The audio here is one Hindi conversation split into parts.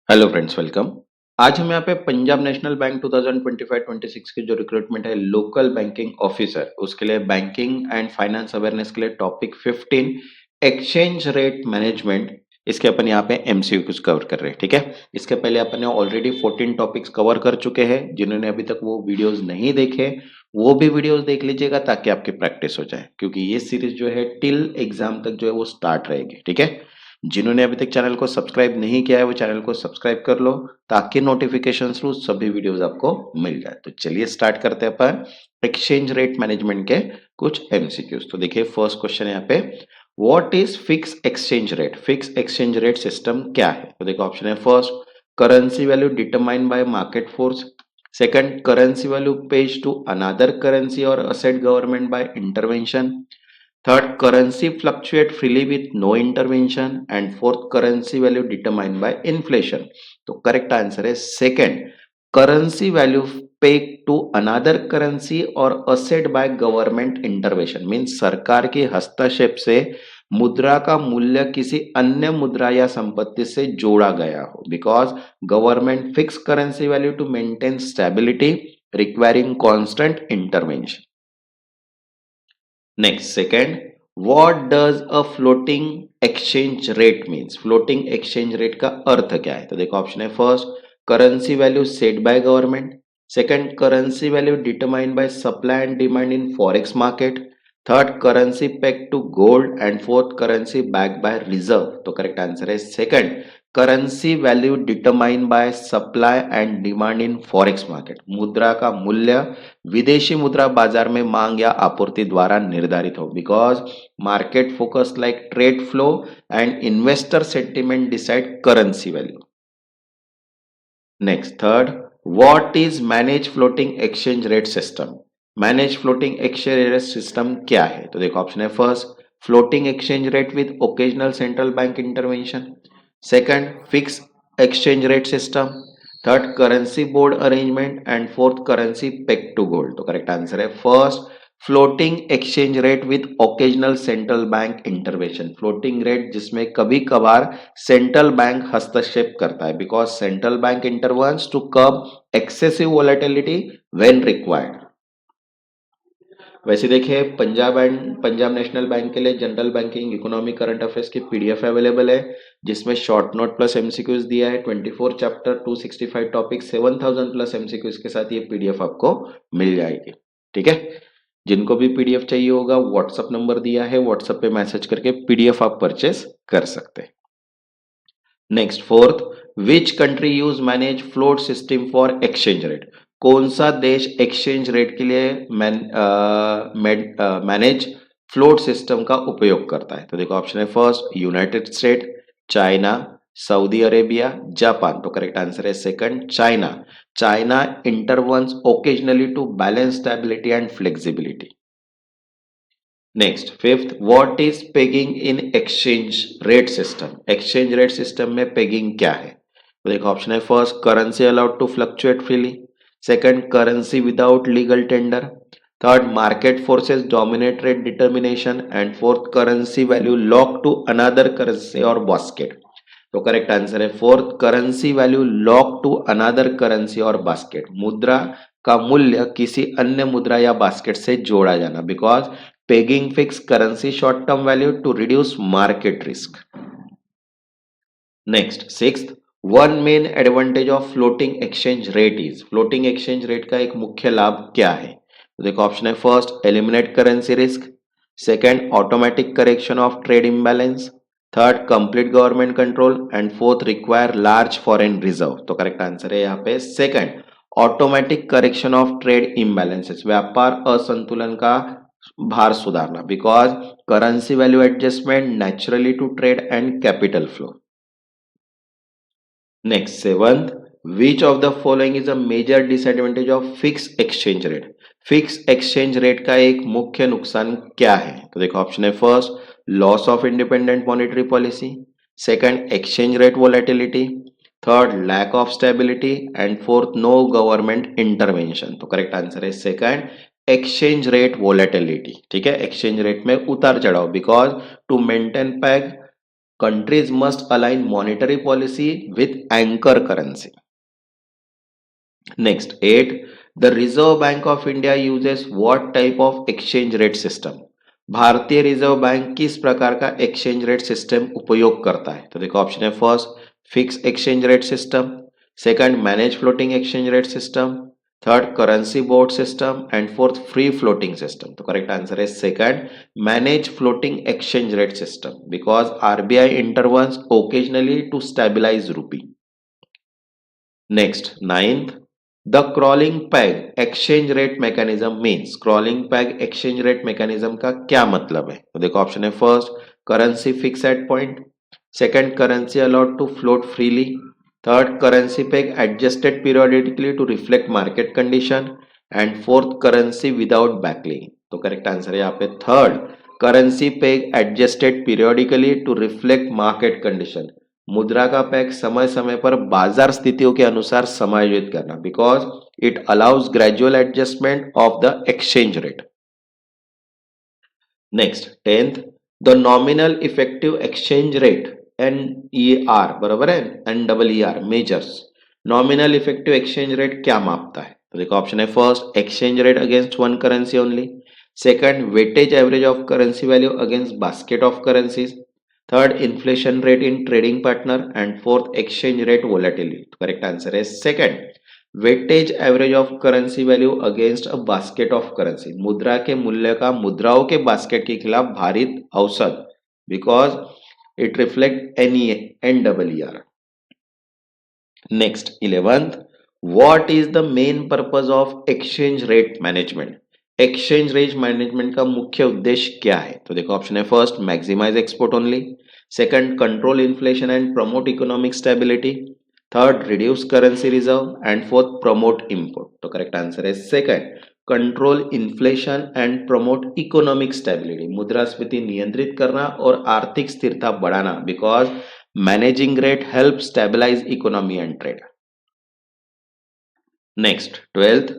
Hello friends, welcome. आज हम यहाँ पे पंजाब नेशनल बैंक 2025-26 की जो रिक्रूटमेंट है लोकल बैंकिंग ऑफिसर, उसके लिए बैंकिंग एंड फाइनेंस अवेयरनेस के लिए टॉपिक 15 एक्सचेंज रेट मैनेजमेंट, इसके अपन यहाँ पे एमसीक्यूज कवर कर रहे हैं। ठीक है, इसके पहले अपन ने ऑलरेडी 14 टॉपिक्स कवर कर चुके हैं। जिन्होंने अभी तक वो वीडियोस नहीं देखे वो भी वीडियोस देख लीजिएगा ताकि आपकी प्रैक्टिस हो जाए, क्योंकि ये सीरीज जो है टिल एग्जाम तक जो है वो स्टार्ट रहेगी। ठीक है, जिन्होंने अभी तक चैनल को सब्सक्राइब नहीं किया है वो चैनल को सब्सक्राइब कर लो ताकि नोटिफिकेशन थ्रू सभी वीडियोस आपको मिल जाए। तो चलिए स्टार्ट करते हैं अपन एक्सचेंज रेट मैनेजमेंट के कुछ एमसीक्यूज। तो देखिए फर्स्ट क्वेश्चन है यहाँ पे, what is fix exchange rate? Fix exchange rate system क्या है? तो देखो ऑप्शन है first, currency value determined by market force. Second, currency value pegged to another currency और asset government by intervention. Third, currency fluctuate freely with no intervention. And fourth, currency value determined by inflation. तो correct answer है second, currency value pegged to another currency or asset by government intervention. Means सरकार के हस्तक्षेप से मुद्रा का मूल्य किसी अन्य मुद्रा या संपत्ति से जोड़ा गया हो, because government fix currency value to maintain stability requiring constant intervention. Next, second, what does a floating exchange rate means? Floating exchange rate का अर्थ क्या है? तो देखो ऑप्शन है first, currency value set by government. Second, currency value determined by supply and demand in forex market. Third, currency peg to gold. And fourth, currency back by reserve. तो करेक्ट आंसर है second, currency value determined by supply and demand in forex market. मुद्रा का मूल्य विदेशी मुद्रा बाजार में मांग या आपूर्ति द्वारा निर्धारित हो, because market focus like trade flow and investor sentiment decide currency value. Next third, what is manage floating exchange rate system? Manage floating exchange rate system क्या है? तो देखो ऑप्शन है first, floating exchange rate with occasional central bank intervention. Second, fix exchange rate system. Third, currency board arrangement. And fourth, currency peg to gold. तो करेक्ट आंसर है first, floating exchange rate with occasional central bank intervention. Floating rate जिसमें कभी कभार सेंट्रल बैंक हस्तक्षेप करता है, because central bank intervenes to curb excessive volatility when required. वैसे देखिए पंजाब नेशनल बैंक के लिए general banking economic current affairs की पीडीएफ अवेलेबल है, जिसमें शॉर्ट नोट प्लस एमसीक्यूज दिया है। 24 चैप्टर 265 टॉपिक 7000 प्लस एमसीक्यूज के साथ ये पीडीएफ आपको मिल जाएगी। ठीक है, जिनको भी पीडीएफ चाहिए होगा व्हाट्सएप नंबर दिया है, व्हाट्सएप पे मैसेज करके पीडीएफ आप परचेस कर सकते हैं। Next fourth, which country use manage float system for exchange rate? कौन सा देश एक्सचेंज रेट के लिए मैनेज फ्लोट सिस्टम का उपयोग करता है? तो देखो ऑप्शन है first, United State, China, Saudi Arabia, Japan. तो करेक्ट आंसर है second, China. China intervenes occasionally to balance stability and flexibility. Next fifth, what is pegging in exchange rate system? Exchange rate system में पेगिंग क्या है? तो देखो ऑप्शन है first, currency allowed to fluctuate freely. Second, currency without legal tender. Third, market forces dominate rate determination. And fourth, currency value lock to another currency और बास्केट। तो करेक्ट आंसर है fourth, currency value lock to another currency और बास्केट। मुद्रा का मूल्य किसी अन्य मुद्रा या बास्केट से जोड़ा जाना, because pegging fixed currency short term value to reduce market risk. Next sixth, one main advantage of floating exchange rate is, floating exchange rate का एक मुख्य लाभ क्या है? तो देखो ऑप्शन है first, eliminate currency risk. Second, automatic correction of trade imbalance. Third, complete government control. And fourth, require large foreign reserve. तो करेक्ट आंसर है यहाँ पे second, automatic correction of trade imbalances, व्यापार असंतुलन का भार सुधारना, because currency value adjustment naturally to trade and capital flow. Next seventh, which of the following is a major disadvantage of fix exchange rate? Fix exchange rate का एक मुख्य नुकसान क्या है? तो देखो ऑप्शन है first, loss of independent monetary policy. Second, exchange rate volatility. Third, lack of stability. And fourth, no government intervention. तो करेक्ट आंसर है सेकंड, एक्सचेंज रेट वोलेटिलिटी। ठीक है, एक्सचेंज रेट में उतार चढ़ाव, because to maintain peg countries must align monetary policy with anchor currency. Next, 8. The Reserve Bank of India uses what type of exchange rate system? भारतीय रिजर्व बैंक किस प्रकार का एक्सचेंज रेट सिस्टम उपयोग करता है? तो देखो ऑप्शन है first fix exchange rate system, second manage floating exchange rate system, third currency board system and fourth free floating system. तो करेक्ट आंसर है second manage floating exchange rate system because RBI intervenes occasionally to stabilize rupee. Next, ninth, the crawling peg exchange rate mechanism means. crawling peg exchange rate mechanism का क्या मतलब है? तो देखो ऑप्शन है first currency fix at point, second currency allowed to float freely, third currency peg adjusted periodically to reflect market condition and fourth currency without backing. तो करेक्ट आंसर है यहाँ पे third currency peg adjusted periodically to reflect market condition. मुद्रा का पैक समय समय पर बाजार स्थितियों के अनुसार समायोजित करना because it allows gradual adjustment of the exchange rate. Next, tenth, the nominal effective exchange rate NER बराबर है NER measures. Nominal effective exchange rate क्या मापता है? तो देखो ऑप्शन है first exchange rate against one currency only, second weightage average of currency value against basket of currencies, third inflation rate in trading partner and fourth exchange rate volatility. Correct answer है second weightage average of currency value against a basket of currency. मुद्रा के मूल्य का मुद्राओं के बास्केट के खिलाफ भारित औसत because it reflect NER. Next, 11th, what is the main purpose of exchange rate management. Exchange rate management का मुख्य उद्देश्य क्या है? तो देखो ऑप्शन है first maximise export only, second control inflation and promote economic stability, third reduce currency reserve and fourth promote import. तो करेक्ट आंसर है second control inflation and promote economic stability. मुद्रास्फीति नियंत्रित करना और आर्थिक स्थिरता बढ़ाना because managing rate help stabilise economy and trade. Next, 12th,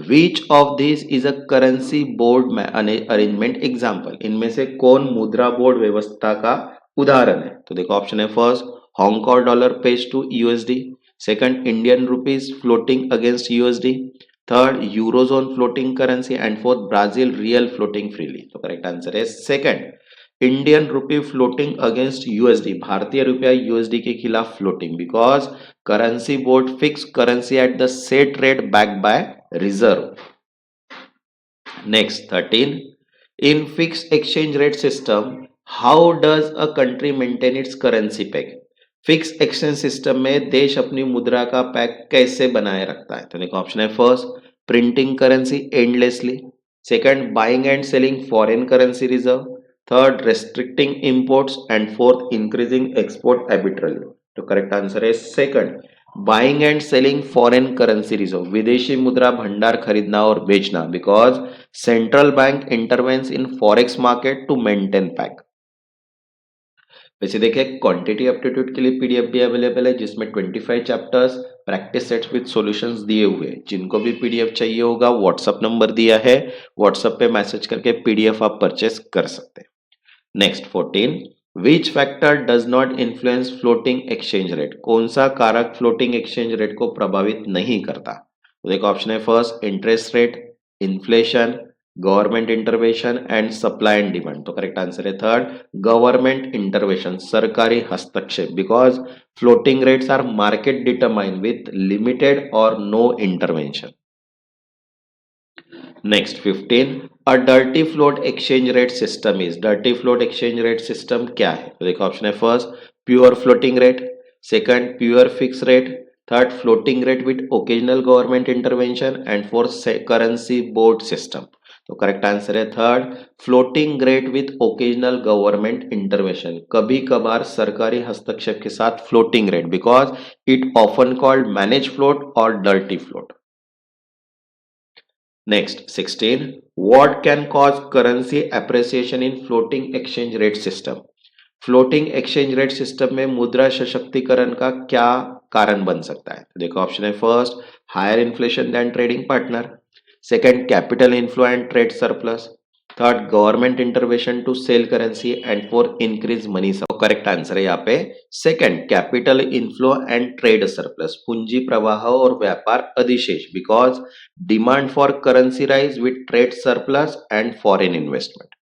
which of this is a currency board arrangement example. इनमें से कौन मुद्रा बोर्ड व्यवस्था का उदाहरण है? तो देखो ऑप्शन है first Hong Kong dollar peg to USD, second Indian rupees floating against USD, third eurozone floating currency and fourth Brazil real floating freely. तो करेक्ट आंसर है second Indian rupee floating against USD. भारतीय रुपया यूएसडी के खिलाफ floating because currency board fix currency at the set rate back by reserve. Next, 13, in fix exchange rate system how does a country maintain its currency peg. Fix exchange system में देश अपनी मुद्रा का पैक कैसे बनाए रखता है? तो देखो ऑप्शन है first printing currency endlessly, second buying and selling foreign currency reserve, third restricting imports and fourth increasing export arbitrarily. तो करेक्ट आंसर है second buying and selling foreign currency reserve. विदेशी मुद्रा भंडार खरीदना और बेचना because central bank intervenes in forex market to maintain peg. वैसे देखिए क्वांटिटी एप्टीट्यूड के लिए पीडीएफ भी अवेलेबल है जिसमें 25 chapters practice sets with solutions दिए हुए हैं. जिनको भी पीडीएफ चाहिए होगा व्हाट्सएप नंबर दिया है, व्हाट्सएप पे मैसेज करके पीडीएफ आप परचेस कर सकते हैं. Next, 14, which factor does not influence floating exchange rate. कौन सा कारक फ्लोटिंग एक्सचेंज रेट को प्रभावित नहीं करता? तो देखो ऑप्शन है first interest rate, inflation, government intervention and supply and demand. तो करेक्ट आंसर है थर्ड गवर्नमेंट इंटरवेंशन, सरकारी हस्तक्षेप because floating rates are market determine with limited और no intervention. Next, 15, a dirty float exchange rate system is. Dirty float exchange rate system क्या है? तो देखो ऑप्शन है first pure floating rate, second pure fix rate, third floating rate with occasional government intervention and fourth currency board system. तो करेक्ट आंसर है third floating rate with occasional government intervention. कभी कभार सरकारी हस्तक्षेप के साथ floating rate because it often called manage float और dirty float. Next, 16, what can cause currency appreciation in floating exchange rate system. Floating exchange rate system में मुद्रा सशक्तिकरण का क्या कारण बन सकता है? तो देखो ऑप्शन है first higher inflation than trading partner, second capital inflow and trade surplus, third government intervention to sell currency and four increase money supply. तो करेक्ट आंसर है यहाँ पे second capital inflow and trade surplus, पूंजी प्रवाह और व्यापार अधिशेष, because demand for currency rise with trade surplus and foreign investment.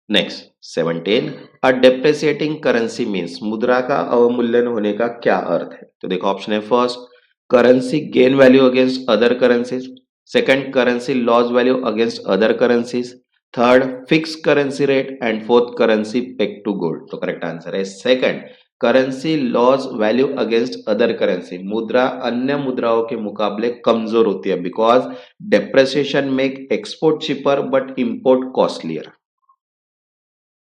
Next 17 a depreciating currency means, मुद्रा का अवमूल्यन होने का क्या अर्थ है? तो देखो ऑप्शन है first currency gain value against other currencies, second currency loss value against other currencies, third fix currency rate and fourth currency peg to gold. तो करेक्ट आंसर है second currency loss value against other currency, मुद्रा अन्य मुद्राओं के मुकाबले कमजोर होती है because depreciation make export cheaper but import costlier.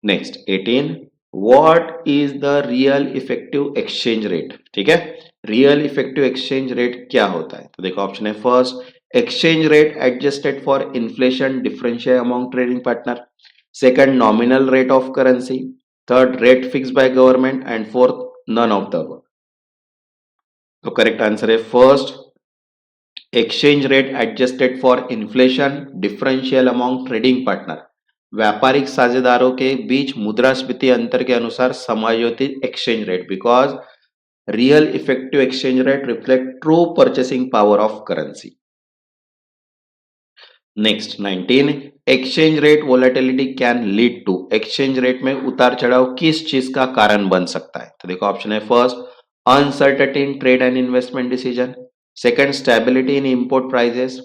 Next 18 what is the real effective exchange rate? ठीक है, रियल इफेक्टिव एक्सचेंज रेट क्या होता है? तो देखो ऑप्शन है first exchange rate adjusted for inflation differential among trading partner, second nominal rate of currency, third rate fix by government and fourth none of the above. तो करेक्ट आंसर है first exchange rate adjusted for inflation differential among trading partner, व्यापारिक साझेदारों के बीच मुद्रास्फीति अंतर के अनुसार समायोजित exchange rate, because real effective exchange rate reflect true purchasing power of currency. Next 19 exchange rate volatility can lead to, exchange rate में उतार चढ़ाव किस चीज का कारण बन सकता है? तो देखो ऑप्शन है first uncertainty in trade and investment decision, second stability in import prices,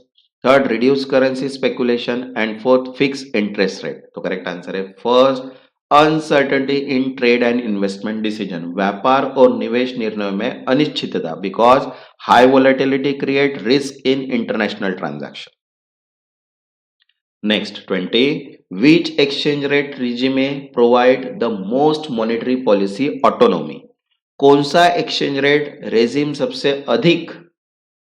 third reduce currency speculation and fourth fix interest rate. तो करेक्ट आंसर है first uncertainty in trade and investment decision, व्यापार और निवेश निर्णयों में अनिश्चितता because high volatility create risk in international transaction. Next 20 which exchange rate regime provide the most monetary policy autonomy, कौन सा एक्सचेंज रेट रेजिम सबसे अधिक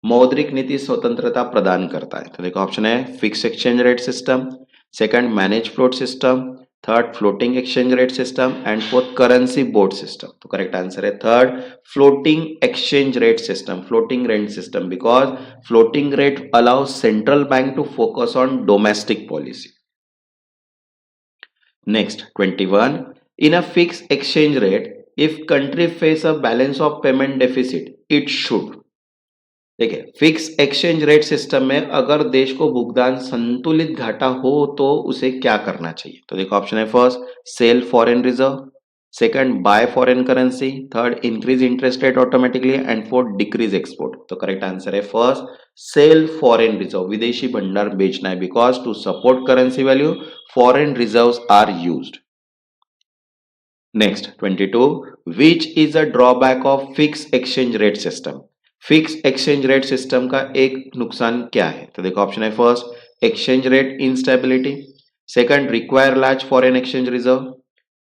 मौद्रिक नीति स्वतंत्रता प्रदान करता है? तो देखो ऑप्शन है fix exchange rate system, second manage float system, third floating exchange rate system and fourth currency board system. तो करेक्ट आंसर है third floating exchange rate system, floating rate system, because floating rate allows central bank to focus on domestic policy. Next 21 in a fix exchange rate if country face a balance of payment deficit it should, देखिए फिक्स एक्सचेंज रेट सिस्टम में अगर देश को भुगतान संतुलित घाटा हो तो उसे क्या करना चाहिए? तो देखो ऑप्शन है first sell foreign reserve, second buy foreign currency, third increase interest rate automatically and fourth decrease export. तो करेक्ट आंसर है फर्स्ट सेल फॉरेन रिजर्व, विदेशी भंडार बेचना है because to support currency value foreign reserves are used. Next 22 which is a drawback of fix exchange rate system, fix exchange rate system का एक नुकसान क्या है? तो देखो ऑप्शन है first exchange rate instability, second require large foreign exchange reserve,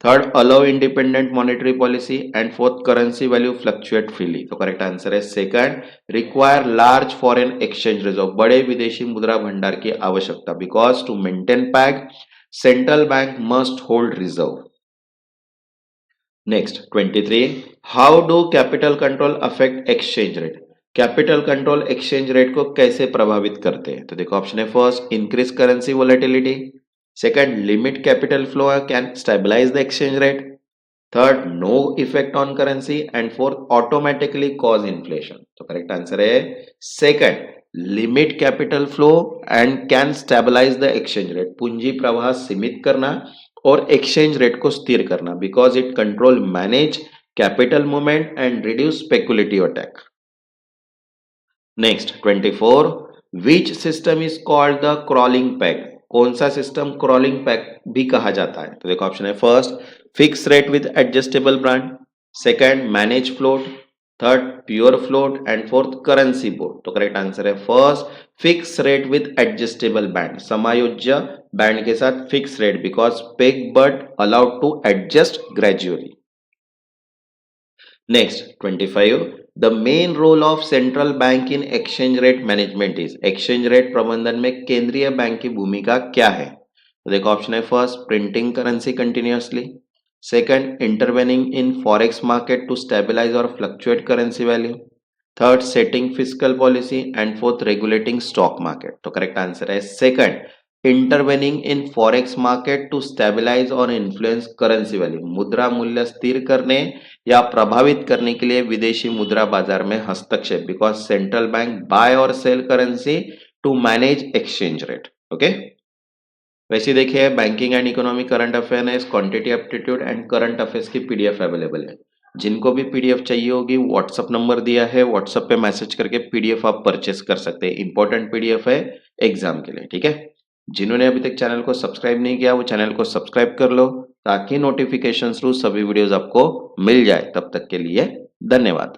third allow independent monetary policy and fourth currency value fluctuate freely. तो करेक्ट आंसर है second require large foreign exchange reserve, बड़े विदेशी मुद्रा भंडार की आवश्यकता because to maintain peg central bank must hold reserve. Next 23 how do capital control affect exchange rate, capital control exchange rate को कैसे प्रभावित करते हैं? तो देखो ऑप्शन है first increase currency volatility, second limit capital flow can stabilise the exchange rate, third no effect on currency and fourth automatically cause inflation. तो करेक्ट आंसर है second limit capital flow and can stabilise the exchange rate, पूंजी प्रवाह सीमित करना और एक्सचेंज रेट को स्थिर करना because it control manage capital movement and reduce speculative attack. Next 24 which system is called the crawling peg, कौन सा सिस्टम क्रॉलिंग पैग भी कहा जाता है? तो देखो ऑप्शन है first fix rate with adjustable band, second manage float, third pure float and fourth currency board. तो करेक्ट आंसर है first fix rate with adjustable band, समायोज्य बैंड के साथ fix rate because peg but allowed to adjust gradually. Next 25 the main role of central bank in exchange rate management is, exchange rate प्रबंधन में केंद्रीय बैंक की भूमिका क्या है? तो देखो ऑप्शन है first printing currency continuously, second intervening in forex market to stabilize और fluctuate currency value, third setting fiscal policy and fourth regulating stock market. तो करेक्ट आंसर है second intervening in forex market to stabilize और इन्फ्लुएंस करेंसी वैल्यू, मुद्रा मूल्य स्थिर करने या प्रभावित करने के लिए विदेशी मुद्रा बाजार में हस्तक्षेप, बिकॉज सेंट्रल बैंक बाय और sell currency to manage exchange rate. Okay, वैसे देखिए banking and economy current affairs, quantity aptitude and current affairs की पीडीएफ अवेलेबल है। जिनको भी पीडीएफ चाहिए होगी व्हाट्सअप नंबर दिया है, व्हाट्सअप पे मैसेज करके पीडीएफ आप परचेस कर सकते हैं। इंपॉर्टेंट पीडीएफ है एग्जाम के लिए, ठीक है। जिन्होंने अभी तक चैनल को सब्सक्राइब नहीं किया वो चैनल को सब्सक्राइब कर लो ताकि नोटिफिकेशन थ्रू सभी वीडियोस आपको मिल जाए। तब तक के लिए धन्यवाद।